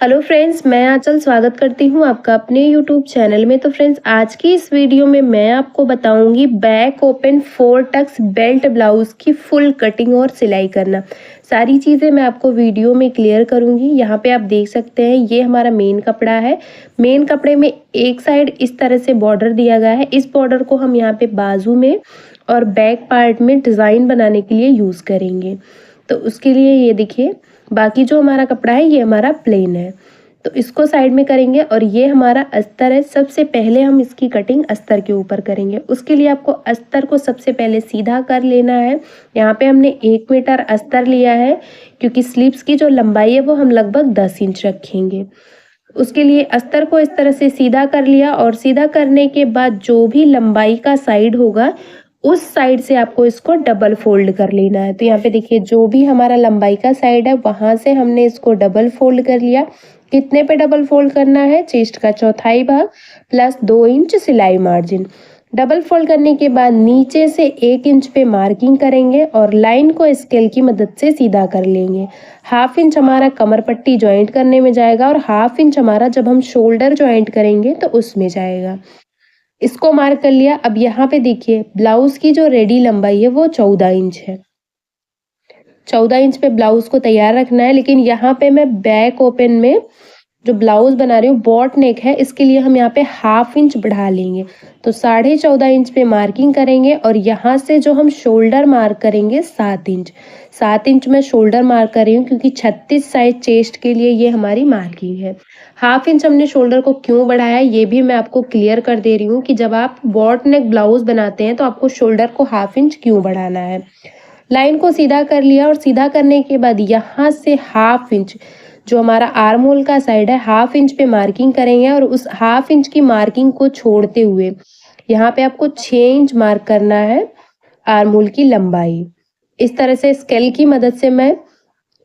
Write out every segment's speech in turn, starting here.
Hello friends, मैं आंचल स्वागत करती हूँ आपका अपने यूट्यूब चैनल में। तो फ्रेंड्स, आज की इस वीडियो में मैं आपको बताऊंगी back open 4 tucks belt blouse की फुल कटिंग और सिलाई करना। सारी चीज़ें मैं आपको वीडियो में क्लियर करूंगी। यहाँ पे आप देख सकते हैं, ये हमारा मेन कपड़ा है। मेन कपड़े में एक साइड इस तरह से बॉर्डर दिया गया है। इस बॉर्डर को हम यहाँ पे बाजू में और बैक पार्ट में डिज़ाइन बनाने के लिए यूज़ करेंगे। तो उसके लिए ये देखिए, बाकी जो हमारा कपड़ा है ये हमारा प्लेन है, तो इसको साइड में करेंगे। और ये हमारा अस्तर है। सबसे पहले हम इसकी कटिंग अस्तर के ऊपर करेंगे। उसके लिए आपको अस्तर को सबसे पहले सीधा कर लेना है। यहाँ पे हमने 1 मीटर अस्तर लिया है, क्योंकि स्लीव्स की जो लंबाई है वो हम लगभग 10 इंच रखेंगे। उसके लिए अस्तर को इस तरह से सीधा कर लिया, और सीधा करने के बाद जो भी लंबाई का साइड होगा उस साइड से आपको इसको डबल फोल्ड कर लेना है। तो यहाँ पे देखिए, जो भी हमारा लंबाई का साइड है वहां से हमने इसको डबल फोल्ड कर लिया। कितने पे डबल फोल्ड करना है? चेस्ट का चौथाई भाग प्लस 2 इंच सिलाई मार्जिन। डबल फोल्ड करने के बाद नीचे से 1 इंच पे मार्किंग करेंगे और लाइन को स्केल की मदद से सीधा कर लेंगे। हाफ इंच हमारा कमर पट्टी ज्वाइंट करने में जाएगा, और हाफ इंच हमारा जब हम शोल्डर ज्वाइंट करेंगे तो उसमें जाएगा। इसको मार्क कर लिया। अब यहाँ पे देखिए, ब्लाउज की जो रेडी लंबाई है वो 14 इंच है। 14 इंच पे ब्लाउज को तैयार रखना है। लेकिन यहाँ पे मैं बैक ओपन में जो ब्लाउज बना रही हूँ, बॉट नेक है, इसके लिए हम यहाँ पे हाफ इंच बढ़ा लेंगे। तो 14.5 इंच पे मार्किंग करेंगे, और यहाँ से जो हम शोल्डर मार्क करेंगे 7 इंच। 7 इंच में शोल्डर मार्क कर रही हूँ, क्योंकि 36 साइज चेस्ट के लिए ये हमारी मार्किंग है। हाफ इंच हमने शोल्डर को क्यों बढ़ाया ये भी मैं आपको क्लियर कर दे रही हूँ, कि जब आप बॉट नेक ब्लाउज बनाते हैं तो आपको शोल्डर को हाफ इंच क्यों बढ़ाना है। लाइन को सीधा कर लिया, और सीधा करने के बाद यहाँ से हाफ इंच जो हमारा आर्म होल का साइड है, हाफ इंच पे मार्किंग करेंगे। और उस हाफ इंच की मार्किंग को छोड़ते हुए यहाँ पे आपको 6 इंच मार्क करना है आर्म होल की लंबाई। इस तरह से स्केल की मदद से मैं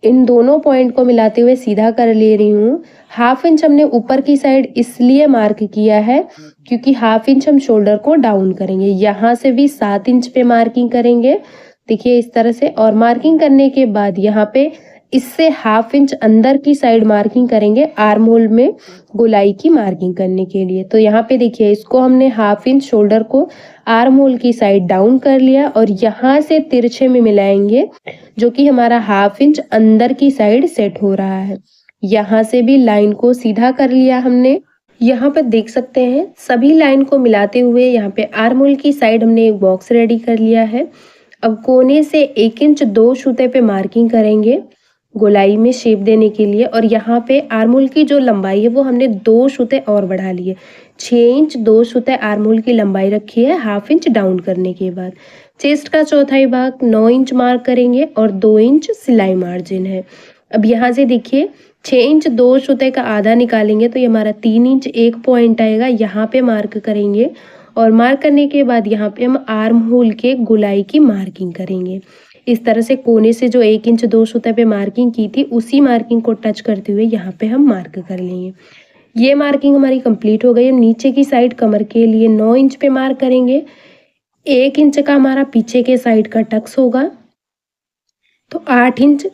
इन दोनों पॉइंट को मिलाते हुए सीधा कर ले रही हूँ। हाफ इंच हमने ऊपर की साइड इसलिए मार्क किया है क्योंकि हाफ इंच हम शोल्डर को डाउन करेंगे। यहाँ से भी 7 इंच पे मार्किंग करेंगे, देखिए इस तरह से। और मार्किंग करने के बाद यहाँ पे इससे हाफ इंच अंदर की साइड मार्किंग करेंगे आर्म होल में गोलाई की मार्किंग करने के लिए। तो यहाँ पे देखिए, इसको हमने हाफ इंच शोल्डर को आर्म होल की साइड डाउन कर लिया, और यहाँ से तिरछे में मिलाएंगे, जो कि हमारा हाफ इंच अंदर की साइड सेट हो रहा है। यहाँ से भी लाइन को सीधा कर लिया हमने। यहाँ पर देख सकते हैं, सभी लाइन को मिलाते हुए यहाँ पे आर्म होल की साइड हमने एक बॉक्स रेडी कर लिया है। अब कोने से 1 इंच 2 सूते पे मार्किंग करेंगे गोलाई में शेप देने के लिए। और यहाँ पे आर्म होल की जो लंबाई है वो हमने 2 सूते और बढ़ा लिए। 6 इंच 2 सूते आर्म होल की लंबाई रखी है, हाफ इंच डाउन करने के बाद। चेस्ट का चौथाई भाग 9 इंच मार्क करेंगे, और 2 इंच सिलाई मार्जिन है। अब यहाँ से देखिए, 6 इंच 2 सूते का आधा निकालेंगे तो ये हमारा 3 इंच 1 पॉइंट आएगा, यहाँ पे मार्क करेंगे। और मार्क करने के बाद यहाँ पे हम आर्म होल के गोलाई की मार्किंग करेंगे। इस तरह से कोने से जो 1 इंच 2 सूते पे मार्किंग की थी उसी मार्किंग को टच करते हुए यहाँ पे हम मार्क कर लेंगे। ये मार्किंग हमारी कंप्लीट हो गई है। नीचे की साइड कमर के लिए 9 इंच पे मार्क करेंगे। 1 इंच का हमारा पीछे के साइड का टक्स होगा, तो 8 इंच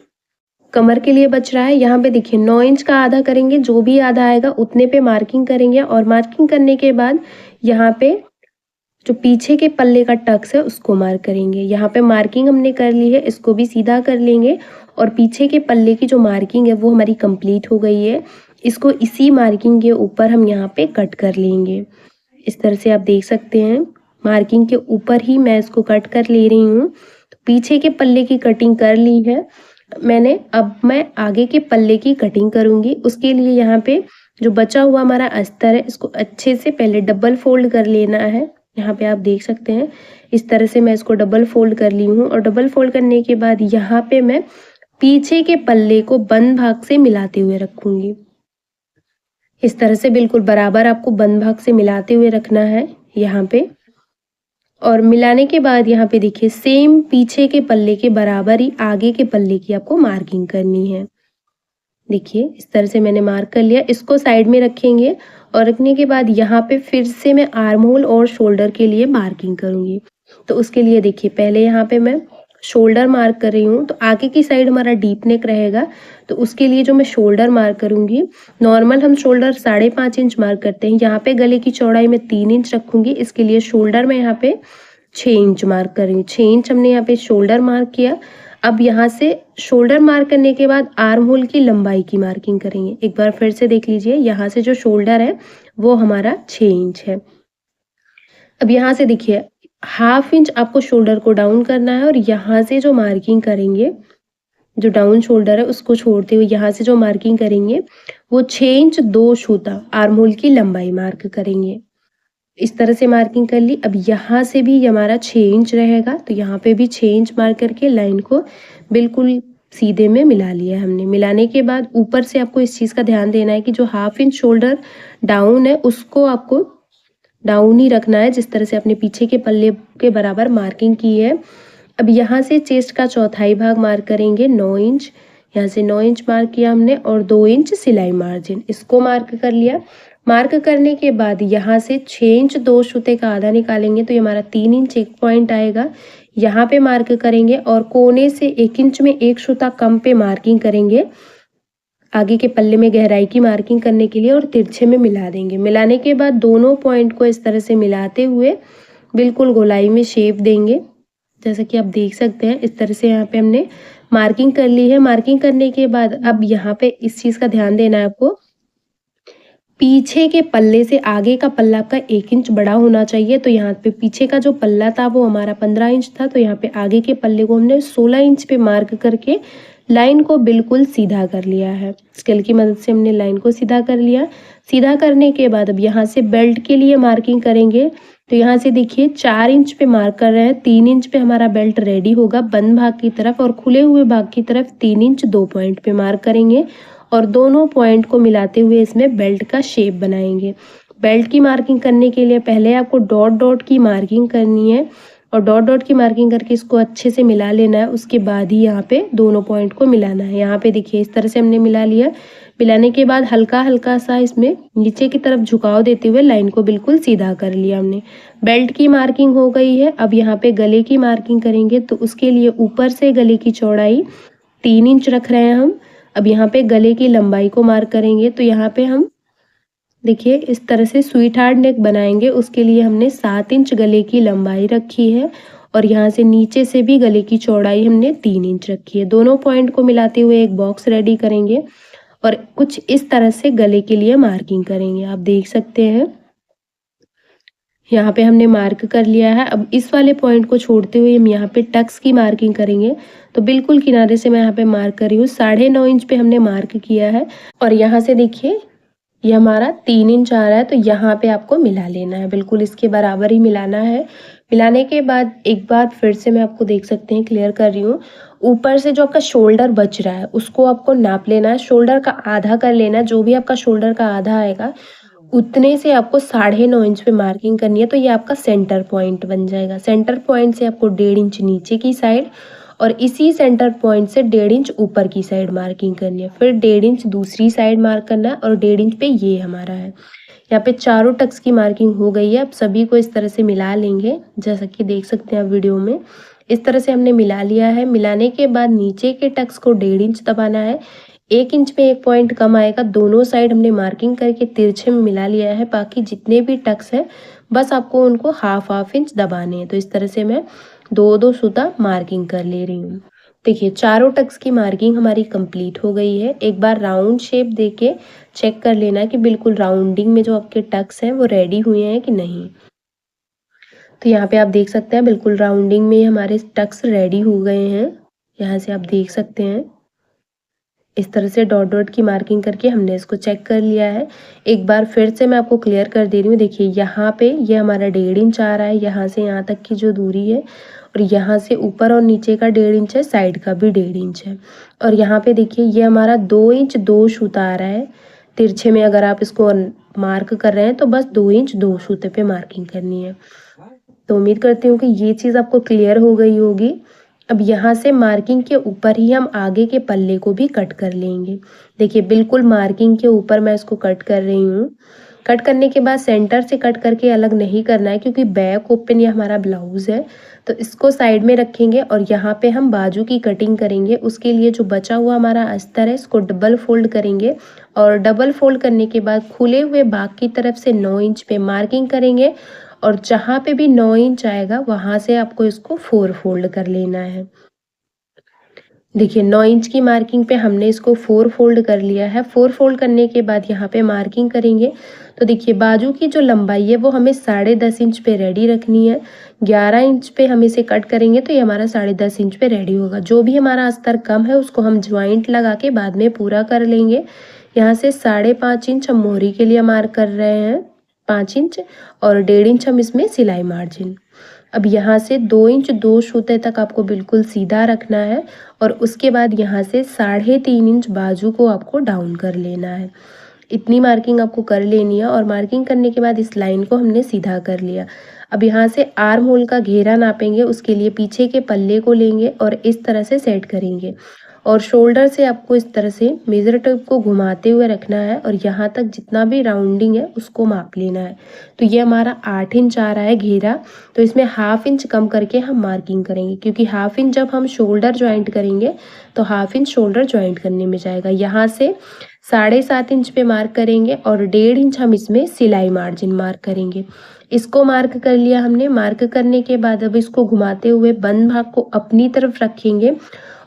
कमर के लिए बच रहा है। यहाँ पे देखिए, 9 इंच का आधा करेंगे, जो भी आधा आएगा उतने पे मार्किंग करेंगे। और मार्किंग करने के बाद यहाँ पे जो पीछे के पल्ले का टक्स है उसको मार्क करेंगे। यहाँ पे मार्किंग हमने कर ली है, इसको भी सीधा कर लेंगे। और पीछे के पल्ले की जो मार्किंग है वो हमारी कंप्लीट हो गई है। इसको इसी मार्किंग के ऊपर हम यहाँ पे कट कर लेंगे। इस तरह से आप देख सकते हैं, मार्किंग के ऊपर ही मैं इसको कट कर ले रही हूँ। तो पीछे के पल्ले की कटिंग कर ली है मैंने। अब मैं आगे के पल्ले की कटिंग करूँगी। उसके लिए यहाँ पे जो बचा हुआ हमारा अस्तर है, इसको अच्छे से पहले डबल फोल्ड कर लेना है। यहाँ पे आप देख सकते हैं, इस तरह से मैं इसको डबल फोल्ड कर ली हूँ। और डबल फोल्ड करने के बाद यहाँ पे मैं पीछे के पल्ले को बंद भाग से मिलाते हुए रखूंगी। इस तरह से बिल्कुल बराबर आपको बंद भाग से मिलाते हुए रखना है यहाँ पे। और मिलाने के बाद यहाँ पे देखिए, सेम पीछे के पल्ले के बराबर ही आगे के पल्ले की आपको मार्किंग करनी है। देखिए इस तरह से मैंने मार्क कर लिया। इसको साइड में रखेंगे, और रखने के बाद यहाँ पे फिर से मैं आर्म होल और शोल्डर के लिए मार्किंग करूँगी। तो उसके लिए देखिए, पहले यहाँ पे मैं शोल्डर मार्क कर रही हूँ। तो आगे की साइड हमारा डीप नेक रहेगा, तो उसके लिए जो मैं शोल्डर मार्क करूँगी, नॉर्मल हम शोल्डर 5.5 इंच मार्क करते हैं, यहाँ पे गले की चौड़ाई में 3 इंच रखूँगी। इसके लिए शोल्डर में यहाँ पे 6 इंच मार्क कर रही हूँ। 6 इंच हमने यहाँ पे शोल्डर मार्क किया। अब यहाँ से शोल्डर मार्क करने के बाद आर्म होल की लंबाई की मार्किंग करेंगे। एक बार फिर से देख लीजिए, यहाँ से जो शोल्डर है वो हमारा 6 इंच है। अब यहाँ से देखिए 1/2 इंच आपको शोल्डर को डाउन करना है और यहाँ से जो मार्किंग करेंगे, जो डाउन शोल्डर है उसको छोड़ते हुए यहाँ से जो मार्किंग करेंगे वो 6 इंच 2 सूता आर्म होल की लंबाई मार्क करेंगे। इस तरह से मार्किंग कर ली। अब यहाँ से भी हमारा 6 इंच रहेगा, तो यहाँ पे भी 6 इंच मार्क करके लाइन को बिल्कुल सीधे में मिला लिया हमने। मिलाने के बाद ऊपर से आपको इस चीज़ का ध्यान देना है कि जो 1/2 इंच शोल्डर डाउन है उसको आपको डाउन ही रखना है, जिस तरह से अपने पीछे के पल्ले के बराबर मार्किंग की है। अब यहाँ से चेस्ट का चौथाई भाग मार्क करेंगे 9 इंच। यहाँ से 9 इंच मार्क किया हमने और 2 इंच सिलाई मार्जिन, इसको मार्क कर लिया। मार्क करने के बाद यहाँ से 6 इंच 2 सूते का आधा निकालेंगे तो ये हमारा 3 इंच 1 पॉइंट आएगा। यहाँ पे मार्क करेंगे और कोने से 1 इंच में 1 सूता कम पे मार्किंग करेंगे आगे के पल्ले में गहराई की मार्किंग करने के लिए और तिरछे में मिला देंगे। मिलाने के बाद दोनों पॉइंट को इस तरह से मिलाते हुए बिल्कुल गोलाई में शेप देंगे। जैसा कि आप देख सकते हैं इस तरह से यहाँ पे हमने मार्किंग कर ली है। मार्किंग करने के बाद अब यहाँ पे इस चीज़ का ध्यान देना है आपको, पीछे के पल्ले से आगे का पल्ला आपका 1 इंच बड़ा होना चाहिए। तो यहाँ पे पीछे का जो पल्ला था वो हमारा 15 इंच था, तो यहाँ पे आगे के पल्ले को हमने 16 इंच पे मार्क करके लाइन को बिल्कुल सीधा कर लिया है। स्केल की मदद से हमने लाइन को सीधा कर लिया। सीधा करने के बाद अब यहाँ से बेल्ट के लिए मार्किंग करेंगे। तो यहाँ से देखिए 4 इंच पे मार्क कर रहे हैं, 3 इंच पे हमारा बेल्ट रेडी होगा बंद भाग की तरफ और खुले हुए भाग की तरफ 3 इंच 2 पॉइंट पे मार्क करेंगे और दोनों पॉइंट को मिलाते हुए इसमें बेल्ट का शेप बनाएंगे। बेल्ट की मार्किंग करने के लिए पहले आपको डॉट डॉट की मार्किंग करनी है और डॉट डॉट की मार्किंग करके इसको अच्छे से मिला लेना है। उसके बाद ही यहाँ पे दोनों पॉइंट को मिलाना है। यहाँ पे देखिए इस तरह से हमने मिला लिया। मिलाने के बाद हल्का हल्का सा इसमें नीचे की तरफ झुकाव देते हुए लाइन को बिल्कुल सीधा कर लिया हमने। बेल्ट की मार्किंग हो गई है। अब यहाँ पे गले की मार्किंग करेंगे, तो उसके लिए ऊपर से गले की चौड़ाई 3 इंच रख रहे हैं हम। अब यहाँ पे गले की लंबाई को मार्क करेंगे, तो यहाँ पे हम देखिए इस तरह से स्वीट हार्ट नेक बनाएंगे। उसके लिए हमने 7 इंच गले की लंबाई रखी है और यहाँ से नीचे से भी गले की चौड़ाई हमने 3 इंच रखी है। दोनों पॉइंट को मिलाते हुए एक बॉक्स रेडी करेंगे और कुछ इस तरह से गले के लिए मार्किंग करेंगे। आप देख सकते हैं यहाँ पे हमने मार्क कर लिया है। अब इस वाले पॉइंट को छोड़ते हुए हम यहाँ पे टक्स की मार्किंग करेंगे। तो बिल्कुल किनारे से मैं यहाँ पे मार्क कर रही हूँ, 9.5 इंच पे हमने मार्क किया है और यहाँ से देखिए ये हमारा 3 इंच आ रहा है, तो यहाँ पे आपको मिला लेना है, बिल्कुल इसके बराबर ही मिलाना है। मिलाने के बाद एक बार फिर से मैं आपको देख सकते हैं क्लियर कर रही हूँ, ऊपर से जो आपका शोल्डर बच रहा है उसको आपको नाप लेना है, शोल्डर का आधा कर लेना है। जो भी आपका शोल्डर का आधा आएगा उतने से आपको 9.5 इंच पे मार्किंग करनी है, तो ये आपका सेंटर पॉइंट बन जाएगा। सेंटर पॉइंट से आपको 1.5 इंच नीचे की साइड और इसी सेंटर पॉइंट से 1.5 इंच ऊपर की साइड मार्किंग करनी है। फिर 1.5 इंच दूसरी साइड मार्क करना है और 1.5 इंच पे ये हमारा है। यहाँ पे चारों टक्स की मार्किंग हो गई है। अब सभी को इस तरह से मिला लेंगे, जैसा कि देख सकते हैं आप वीडियो में। इस तरह से हमने मिला लिया है। मिलाने के बाद नीचे के टक्स को 1.5 इंच दबाना है। 1 इंच में 1 पॉइंट कम आएगा। दोनों साइड हमने मार्किंग करके तिरछे में मिला लिया है। बाकी जितने भी टक्स हैं बस आपको उनको हाफ इंच दबाने हैं। तो इस तरह से मैं 2-2 सूता मार्किंग कर ले रही हूँ। देखिए चारों टक्स की मार्किंग हमारी कंप्लीट हो गई है। एक बार राउंड शेप देके चेक कर लेना कि बिल्कुल राउंडिंग में जो आपके टक्स हैं वो रेडी हुए हैं कि नहीं। तो यहाँ पे आप देख सकते हैं बिल्कुल राउंडिंग में हमारे टक्स रेडी हो गए हैं। यहाँ से आप देख सकते हैं इस तरह से डॉट डॉट की मार्किंग करके हमने इसको चेक कर लिया है। एक बार फिर से मैं आपको क्लियर कर दे रही हूँ। देखिए यहाँ पे ये हमारा 1.5 इंच आ रहा है, यहाँ से यहाँ तक की जो दूरी है, और यहाँ से ऊपर और नीचे का 1.5 इंच है, साइड का भी 1.5 इंच है। और यहाँ पे देखिए ये हमारा 2 इंच 2 सूता आ रहा है तिरछे में। अगर आप इसको मार्क कर रहे हैं तो बस 2 इंच 2 सूते पे मार्किंग करनी है। तो उम्मीद करती हूँ कि ये चीज़ आपको क्लियर हो गई होगी। अब यहाँ से मार्किंग के ऊपर ही हम आगे के पल्ले को भी कट कर लेंगे। देखिए बिल्कुल मार्किंग के ऊपर मैं इसको कट कर रही हूँ। कट करने के बाद सेंटर से कट करके अलग नहीं करना है, क्योंकि बैक ओपन ये हमारा ब्लाउज है। तो इसको साइड में रखेंगे और यहाँ पे हम बाजू की कटिंग करेंगे। उसके लिए जो बचा हुआ हमारा अस्तर है इसको डबल फोल्ड करेंगे और डबल फोल्ड करने के बाद खुले हुए भाग की तरफ से 9 इंच पे मार्किंग करेंगे और जहाँ पे भी 9 इंच आएगा वहाँ से आपको इसको 4 फोल्ड कर लेना है। देखिए 9 इंच की मार्किंग पे हमने इसको 4 फोल्ड कर लिया है। 4 फोल्ड करने के बाद यहाँ पे मार्किंग करेंगे। तो देखिए बाजू की जो लंबाई है वो हमें 10.5 इंच पे रेडी रखनी है। 11 इंच पे हम इसे कट करेंगे तो ये हमारा 10.5 इंच पे रेडी होगा। जो भी हमारा अस्तर कम है उसको हम ज्वाइंट लगा के बाद में पूरा कर लेंगे। यहाँ से 5.5 इंच हम मोहरी के लिए मार्क कर रहे हैं, 5 इंच, और 1.5 इंच हम इसमें सिलाई मार्जिन। अब यहाँ से 2 इंच 2 सूते तक आपको बिल्कुल सीधा रखना है और उसके बाद यहाँ से 3.5 इंच बाजू को आपको डाउन कर लेना है। इतनी मार्किंग आपको कर लेनी है और मार्किंग करने के बाद इस लाइन को हमने सीधा कर लिया। अब यहाँ से आर्म होल का घेरा नापेंगे। उसके लिए पीछे के पल्ले को लेंगे और इस तरह से सेट करेंगे और शोल्डर से आपको इस तरह से मेजर टेप को घुमाते हुए रखना है और यहाँ तक जितना भी राउंडिंग है उसको माप लेना है। तो ये हमारा 8 इंच आ रहा है घेरा, तो इसमें हाफ इंच कम करके हम मार्किंग करेंगे, क्योंकि हाफ इंच जब हम शोल्डर ज्वाइंट करेंगे तो हाफ इंच शोल्डर ज्वाइंट करने में जाएगा। यहाँ से 7.5 इंच पे मार्क करेंगे और 1.5 इंच हम इसमें सिलाई मार्जिन मार्क करेंगे। इसको मार्क कर लिया हमने। मार्क करने के बाद अब इसको घुमाते हुए बंद भाग को अपनी तरफ रखेंगे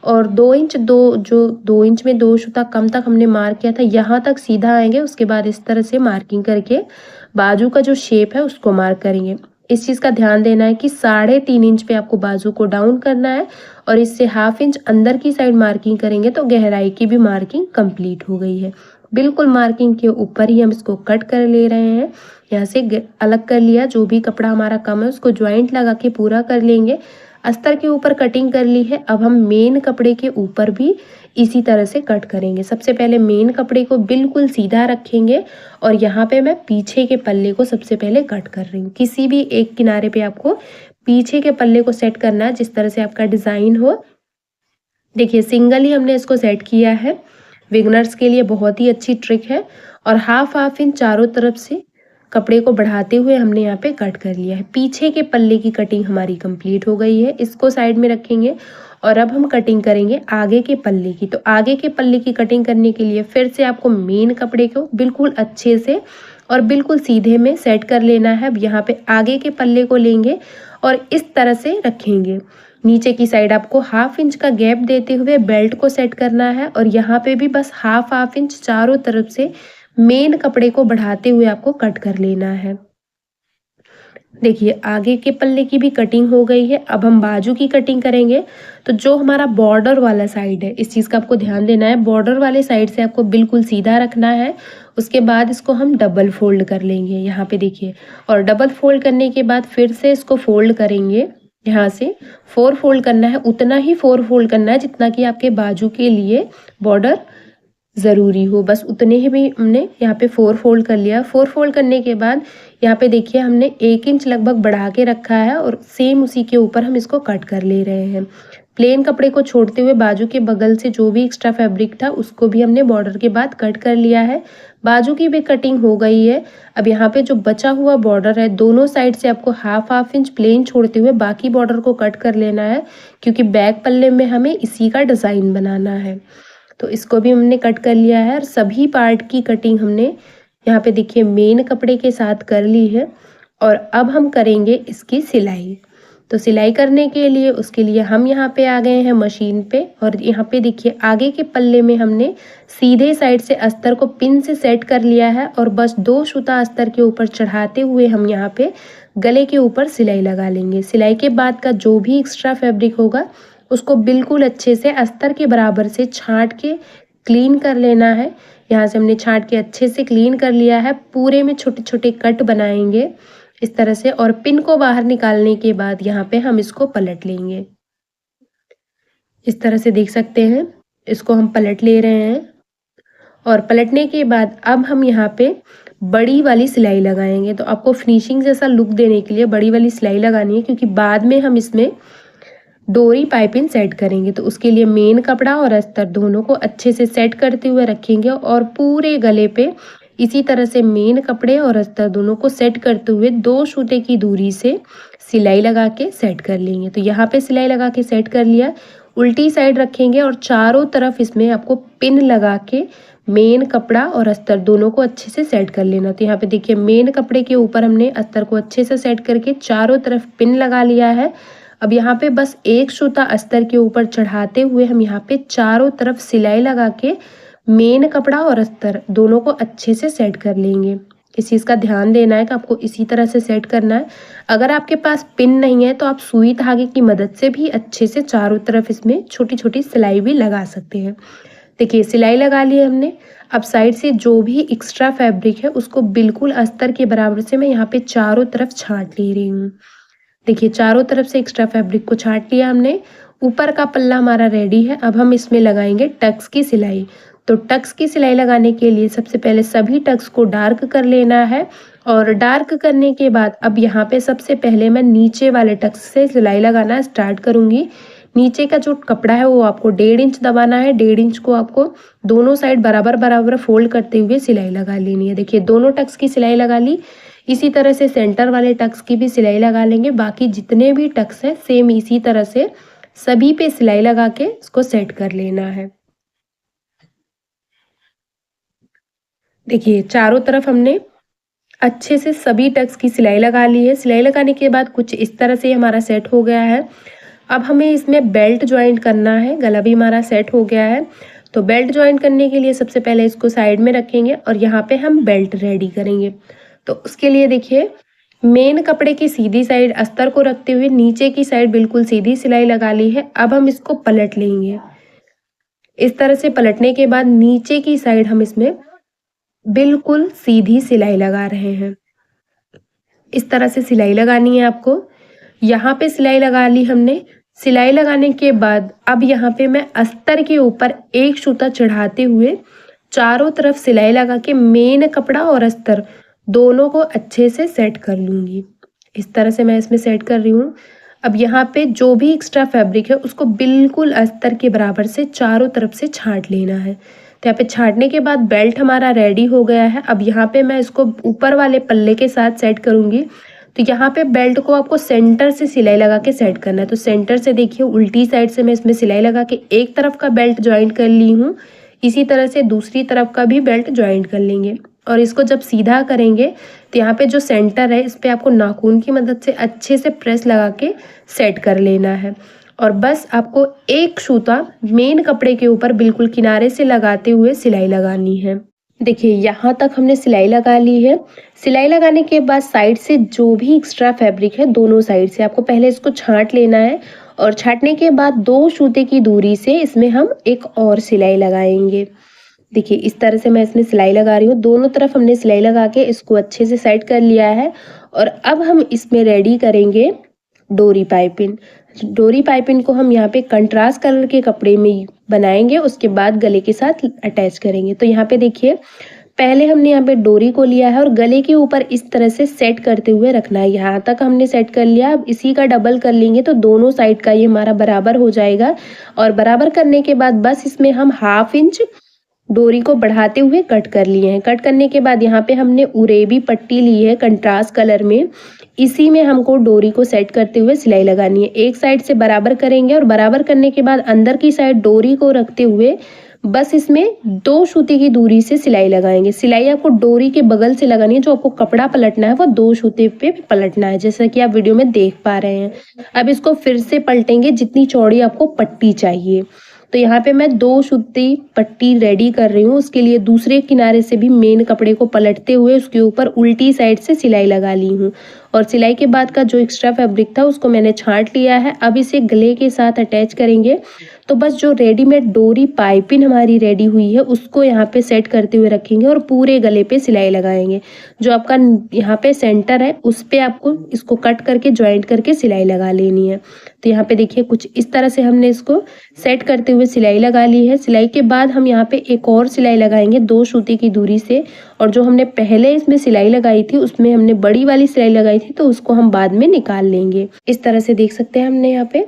और 2 इंच 2 इंच में 2 सूता कम तक हमने मार्क किया था, यहाँ तक सीधा आएंगे। उसके बाद इस तरह से मार्किंग करके बाजू का जो शेप है उसको मार्क करेंगे। इस चीज़ का ध्यान देना है कि 3.5 इंच पे आपको बाजू को डाउन करना है और इससे हाफ इंच अंदर की साइड मार्किंग करेंगे तो गहराई की भी मार्किंग कंप्लीट हो गई है। बिल्कुल मार्किंग के ऊपर ही हम इसको कट कर ले रहे हैं। यहाँ से अलग कर लिया, जो भी कपड़ा हमारा कम है उसको ज्वाइंट लगा के पूरा कर लेंगे। अस्तर के ऊपर कटिंग कर ली है। अब हम मेन कपड़े के ऊपर भी इसी तरह से कट करेंगे। सबसे पहले मेन कपड़े को बिल्कुल सीधा रखेंगे और यहाँ पे मैं पीछे के पल्ले को सबसे पहले कट कर रही हूँ। किसी भी एक किनारे पे आपको पीछे के पल्ले को सेट करना है जिस तरह से आपका डिज़ाइन हो। देखिए सिंगल ही हमने इसको सेट किया है। बिगनर्स के लिए बहुत ही अच्छी ट्रिक है। और हाफ इंच चारों तरफ से कपड़े को बढ़ाते हुए हमने यहाँ पे कट कर लिया है। पीछे के पल्ले की कटिंग हमारी कंप्लीट हो गई है। इसको साइड में रखेंगे और अब हम कटिंग करेंगे आगे के पल्ले की। तो आगे के पल्ले की कटिंग करने के लिए फिर से आपको मेन कपड़े को बिल्कुल अच्छे से और बिल्कुल सीधे में सेट कर लेना है। अब यहाँ पे आगे के पल्ले को लेंगे और इस तरह से रखेंगे। नीचे की साइड आपको हाफ इंच का गैप देते हुए बेल्ट को सेट करना है और यहाँ पे भी बस हाफ इंच चारों तरफ से मेन कपड़े को बढ़ाते हुए आपको कट कर लेना है। देखिए आगे के पल्ले की भी कटिंग हो गई है। अब हम बाजू की कटिंग करेंगे। तो जो हमारा बॉर्डर वाला साइड है, इस चीज़ का आपको ध्यान देना है। बॉर्डर वाले साइड से आपको बिल्कुल सीधा रखना है। उसके बाद इसको हम डबल फोल्ड कर लेंगे यहाँ पे देखिए, और डबल फोल्ड करने के बाद फिर से इसको फोल्ड करेंगे। यहाँ से 4 फोल्ड करना है, उतना ही 4 फोल्ड करना है जितना कि आपके बाजू के लिए बॉर्डर ज़रूरी हो। बस उतने ही भी हमने यहाँ पे 4 फोल्ड कर लिया। 4 फोल्ड करने के बाद यहाँ पे देखिए हमने 1 इंच लगभग बढ़ा के रखा है और सेम उसी के ऊपर हम इसको कट कर ले रहे हैं। प्लेन कपड़े को छोड़ते हुए बाजू के बगल से जो भी एक्स्ट्रा फैब्रिक था उसको भी हमने बॉर्डर के बाद कट कर लिया है। बाजू की भी कटिंग हो गई है। अब यहाँ पे जो बचा हुआ बॉर्डर है दोनों साइड से आपको हाफ इंच प्लेन छोड़ते हुए बाकी बॉर्डर को कट कर लेना है, क्योंकि बैक पल्ले में हमें इसी का डिज़ाइन बनाना है। तो इसको भी हमने कट कर लिया है और सभी पार्ट की कटिंग हमने यहाँ पे देखिए मेन कपड़े के साथ कर ली है। और अब हम करेंगे इसकी सिलाई। तो सिलाई करने के लिए उसके लिए हम यहाँ पे आ गए हैं मशीन पे और यहाँ पे देखिए आगे के पल्ले में हमने सीधे साइड से अस्तर को पिन से सेट कर लिया है और बस 2 सूता अस्तर के ऊपर चढ़ाते हुए हम यहाँ पे गले के ऊपर सिलाई लगा लेंगे। सिलाई के बाद का जो भी एक्स्ट्रा फैब्रिक होगा उसको बिल्कुल अच्छे से अस्तर के बराबर से छांट के क्लीन कर लेना है। यहाँ से हमने छांट के अच्छे से क्लीन कर लिया है। पूरे में छोटे छोटे कट बनाएंगे इस तरह से और पिन को बाहर निकालने के बाद यहाँ पे हम इसको पलट लेंगे। इस तरह से देख सकते हैं, इसको हम पलट ले रहे हैं और पलटने के बाद अब हम यहाँ पे बड़ी वाली सिलाई लगाएंगे। तो आपको फिनिशिंग जैसा लुक देने के लिए बड़ी वाली सिलाई लगानी है, क्योंकि बाद में हम इसमें डोरी पाइपिंग सेट करेंगे। तो उसके लिए मेन कपड़ा और अस्तर दोनों को अच्छे से सेट करते हुए रखेंगे और पूरे गले पे इसी तरह से मेन कपड़े और अस्तर दोनों को सेट करते हुए 2 सूते की दूरी से सिलाई लगा के सेट कर लेंगे। तो यहाँ पे सिलाई लगा के सेट कर लिया, उल्टी साइड रखेंगे और चारों तरफ इसमें आपको पिन लगा के मेन कपड़ा और अस्तर दोनों को अच्छे से सेट कर लेना। तो यहाँ पे देखिए मेन कपड़े के ऊपर हमने अस्तर को अच्छे से सेट करके चारों तरफ पिन लगा लिया है। अब यहाँ पे बस एक सूता अस्तर के ऊपर चढ़ाते हुए हम यहाँ पे चारों तरफ सिलाई लगा के मेन कपड़ा और अस्तर दोनों को अच्छे से सेट कर लेंगे। इस चीज़ का ध्यान देना है कि आपको इसी तरह से सेट करना है। अगर आपके पास पिन नहीं है तो आप सुई धागे की मदद से भी अच्छे से चारों तरफ इसमें छोटी छोटी सिलाई भी लगा सकते हैं। देखिए सिलाई लगा ली हमने। अब साइड से जो भी एक्स्ट्रा फैब्रिक है उसको बिल्कुल अस्तर के बराबर से मैं यहाँ पे चारों तरफ छांट ले रही हूँ। देखिए चारों तरफ से एक्स्ट्रा फैब्रिक को छांट लिया हमने। ऊपर का पल्ला हमारा रेडी है। अब हम इसमें लगाएंगे टक्स की सिलाई। तो टक्स की सिलाई लगाने के लिए सबसे पहले सभी टक्स को डार्क कर लेना है और डार्क करने के बाद अब यहाँ पे सबसे पहले मैं नीचे वाले टक्स से सिलाई लगाना स्टार्ट करूँगी। नीचे का जो कपड़ा है वो आपको 1.5 इंच दबाना है। 1.5 इंच को आपको दोनों साइड बराबर बराबर फोल्ड करते हुए सिलाई लगा लेनी है। देखिए दोनों टक्स की सिलाई लगा ली। इसी तरह से सेंटर वाले टक्स की भी सिलाई लगा लेंगे। बाकी जितने भी टक्स हैं सेम इसी तरह से सभी पे सिलाई लगा के इसको सेट कर लेना है। देखिए चारों तरफ हमने अच्छे से सभी टक्स की सिलाई लगा ली है। सिलाई लगाने के बाद कुछ इस तरह से हमारा सेट हो गया है। अब हमें इसमें बेल्ट ज्वाइंट करना है। गला भी हमारा सेट हो गया है। तो बेल्ट ज्वाइंट करने के लिए सबसे पहले इसको साइड में रखेंगे और यहाँ पे हम बेल्ट रेडी करेंगे। तो उसके लिए देखिए मेन कपड़े की सीधी साइड अस्तर को रखते हुए नीचे की साइड बिल्कुल सीधी सिलाई लगा ली है। अब हम इसको पलट लेंगे। इस तरह से पलटने के बाद नीचे की साइड हम इसमें बिल्कुल सीधी सिलाई लगा रहे हैं। इस तरह से सिलाई लगानी है आपको। यहाँ पे सिलाई लगा ली हमने। सिलाई लगाने के बाद अब यहाँ पे मैं अस्तर के ऊपर एक सूता चढ़ाते हुए चारों तरफ सिलाई लगा के मेन कपड़ा और अस्तर दोनों को अच्छे से सेट कर लूँगी। इस तरह से मैं इसमें सेट कर रही हूँ। अब यहाँ पे जो भी एक्स्ट्रा फैब्रिक है उसको बिल्कुल अस्तर के बराबर से चारों तरफ से छांट लेना है। तो यहाँ पे छांटने के बाद बेल्ट हमारा रेडी हो गया है। अब यहाँ पे मैं इसको ऊपर वाले पल्ले के साथ सेट करूँगी। तो यहाँ पे बेल्ट को आपको सेंटर से सिलाई लगा के सेट करना है। तो सेंटर से देखिए उल्टी साइड से मैं इसमें सिलाई लगा के एक तरफ का बेल्ट ज्वाइंट कर ली हूँ। इसी तरह से दूसरी तरफ का भी बेल्ट ज्वाइंट कर लेंगे और इसको जब सीधा करेंगे तो यहाँ पे जो सेंटर है इस पर आपको नाखून की मदद से अच्छे से प्रेस लगा के सेट कर लेना है। और बस आपको एक सूता मेन कपड़े के ऊपर बिल्कुल किनारे से लगाते हुए सिलाई लगानी है। देखिए यहाँ तक हमने सिलाई लगा ली है। सिलाई लगाने के बाद साइड से जो भी एक्स्ट्रा फैब्रिक है दोनों साइड से आपको पहले इसको छांट लेना है और छांटने के बाद 2 सूते की दूरी से इसमें हम एक और सिलाई लगाएंगे। देखिए इस तरह से मैं इसमें सिलाई लगा रही हूँ। दोनों तरफ हमने सिलाई लगा के इसको अच्छे से सेट कर लिया है और अब हम इसमें रेडी करेंगे डोरी पाइपिंग। डोरी पाइपिंग को हम यहाँ पे कंट्रास्ट कलर के कपड़े में बनाएंगे, उसके बाद गले के साथ अटैच करेंगे। तो यहाँ पे देखिए पहले हमने यहाँ पे डोरी को लिया है और गले के ऊपर इस तरह से सेट करते हुए रखना है। यहाँ तक हमने सेट कर लिया। अब इसी का डबल कर लेंगे तो दोनों साइड का ये हमारा बराबर हो जाएगा। और बराबर करने के बाद बस इसमें हम 1/2 इंच डोरी को बढ़ाते हुए कट कर लिए हैं। कट करने के बाद यहाँ पे हमने उरेबी पट्टी ली है कंट्रास्ट कलर में। इसी में हमको डोरी को सेट करते हुए सिलाई लगानी है। एक साइड से बराबर करेंगे और बराबर करने के बाद अंदर की साइड डोरी को रखते हुए बस इसमें 2 सूते की दूरी से सिलाई लगाएंगे। सिलाई आपको डोरी के बगल से लगानी है। जो आपको कपड़ा पलटना है वो 2 सूते पे पलटना है, जैसा कि आप वीडियो में देख पा रहे हैं। अब इसको फिर से पलटेंगे जितनी चौड़ी आपको पट्टी चाहिए। तो यहाँ पे मैं 2 सूती पट्टी रेडी कर रही हूँ। उसके लिए दूसरे किनारे से भी मेन कपड़े को पलटते हुए उसके ऊपर उल्टी साइड से सिलाई लगा ली हूँ और सिलाई के बाद का जो एक्स्ट्रा फैब्रिक था उसको मैंने छांट लिया है। अब इसे गले के साथ अटैच करेंगे। तो बस जो रेडीमेड डोरी पाइपिंग हमारी रेडी हुई है उसको यहाँ पे सेट करते हुए रखेंगे और पूरे गले पे सिलाई लगाएंगे। जो आपका यहाँ पे सेंटर है उस पे आपको इसको कट करके ज्वाइंट करके सिलाई लगा लेनी है। तो यहाँ पे देखिए कुछ इस तरह से हमने इसको सेट करते हुए सिलाई लगा ली है। सिलाई के बाद हम यहाँ पे एक और सिलाई लगाएंगे 2 सूती की दूरी से। और जो हमने पहले इसमें सिलाई लगाई थी उसमें हमने बड़ी वाली सिलाई लगाई थी तो उसको हम बाद में निकाल लेंगे। इस तरह से देख सकते हैं हमने यहाँ पे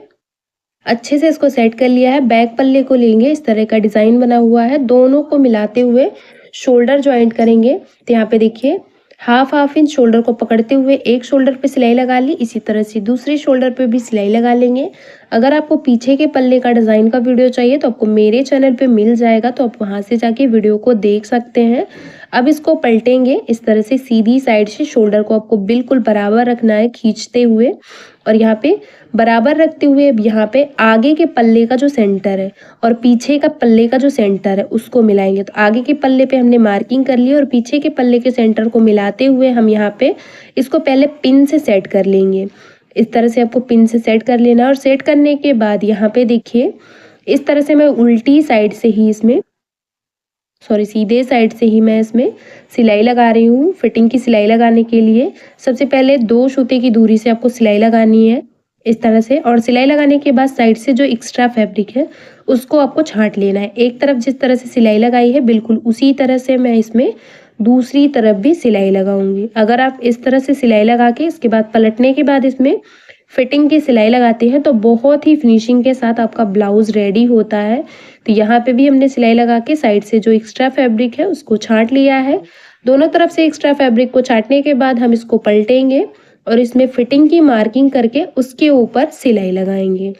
अच्छे से इसको सेट कर लिया है। बैक पल्ले को लेंगे, इस तरह का डिजाइन बना हुआ है। दोनों को मिलाते हुए शोल्डर ज्वाइंट करेंगे। तो यहाँ पे देखिए हाफ हाफ इंच शोल्डर को पकड़ते हुए एक शोल्डर पे सिलाई लगा ली, इसी तरह से दूसरे शोल्डर पे भी सिलाई लगा लेंगे। अगर आपको पीछे के पल्ले का डिज़ाइन का वीडियो चाहिए तो आपको मेरे चैनल पे मिल जाएगा, तो आप वहाँ से जाके वीडियो को देख सकते हैं। अब इसको पलटेंगे इस तरह से, सीधी साइड से शोल्डर को आपको बिल्कुल बराबर रखना है खींचते हुए, और यहाँ पे बराबर रखते हुए यहाँ पे आगे के पल्ले का जो सेंटर है और पीछे का पल्ले का जो सेंटर है उसको मिलाएंगे। तो आगे के पल्ले पे हमने मार्किंग कर ली और पीछे के पल्ले के सेंटर को मिलाते हुए हम यहाँ पे इसको पहले पिन से सेट कर लेंगे। इस तरह से आपको पिन से सेट कर लेना, और सेट करने के बाद यहाँ पे देखिए इस तरह से मैं उल्टी साइड से ही इसमें सीधे साइड से ही मैं इसमें सिलाई लगा रही हूँ। फिटिंग की सिलाई लगाने के लिए सबसे पहले 2 सूते की दूरी से आपको सिलाई लगानी है इस तरह से, और सिलाई लगाने के बाद साइड से जो एक्स्ट्रा फैब्रिक है उसको आपको छांट लेना है। एक तरफ जिस तरह से सिलाई लगाई है बिल्कुल उसी तरह से मैं इसमें दूसरी तरफ भी सिलाई लगाऊंगी। अगर आप इस तरह से सिलाई लगा के इसके बाद पलटने के बाद इसमें फिटिंग की सिलाई लगाते हैं तो बहुत ही फिनिशिंग के साथ आपका ब्लाउज रेडी होता है। तो यहाँ पे भी हमने सिलाई लगा के साइड से जो एक्स्ट्रा फैब्रिक है उसको छांट लिया है। दोनों तरफ से एक्स्ट्रा फैब्रिक को छांटने के बाद हम इसको पलटेंगे और इसमें फिटिंग की मार्किंग करके उसके ऊपर सिलाई लगाएंगे।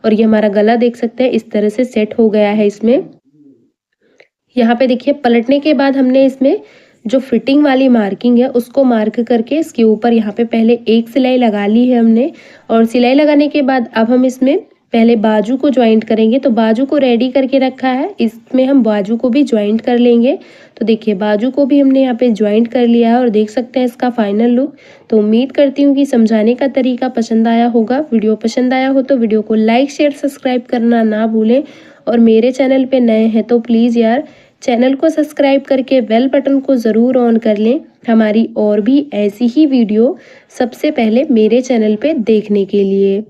और ये हमारा गला देख सकते हैं इस तरह से सेट हो गया है। इसमें यहाँ पे देखिए पलटने के बाद हमने इसमें जो फिटिंग वाली मार्किंग है उसको मार्क करके इसके ऊपर यहाँ पे पहले एक सिलाई लगा ली है हमने, और सिलाई लगाने के बाद अब हम इसमें पहले बाजू को ज्वाइंट करेंगे। तो बाजू को रेडी करके रखा है, इसमें हम बाजू को भी ज्वाइंट कर लेंगे। तो देखिए बाजू को भी हमने यहाँ पे ज्वाइंट कर लिया है और देख सकते हैं इसका फाइनल लुक। तो उम्मीद करती हूँ कि समझाने का तरीका पसंद आया होगा। वीडियो पसंद आया हो तो वीडियो को लाइक शेयर सब्सक्राइब करना ना भूलें, और मेरे चैनल पे नए हैं तो प्लीज़ यार चैनल को सब्सक्राइब करके बेल बटन को ज़रूर ऑन कर लें, हमारी और भी ऐसी ही वीडियो सबसे पहले मेरे चैनल पे देखने के लिए।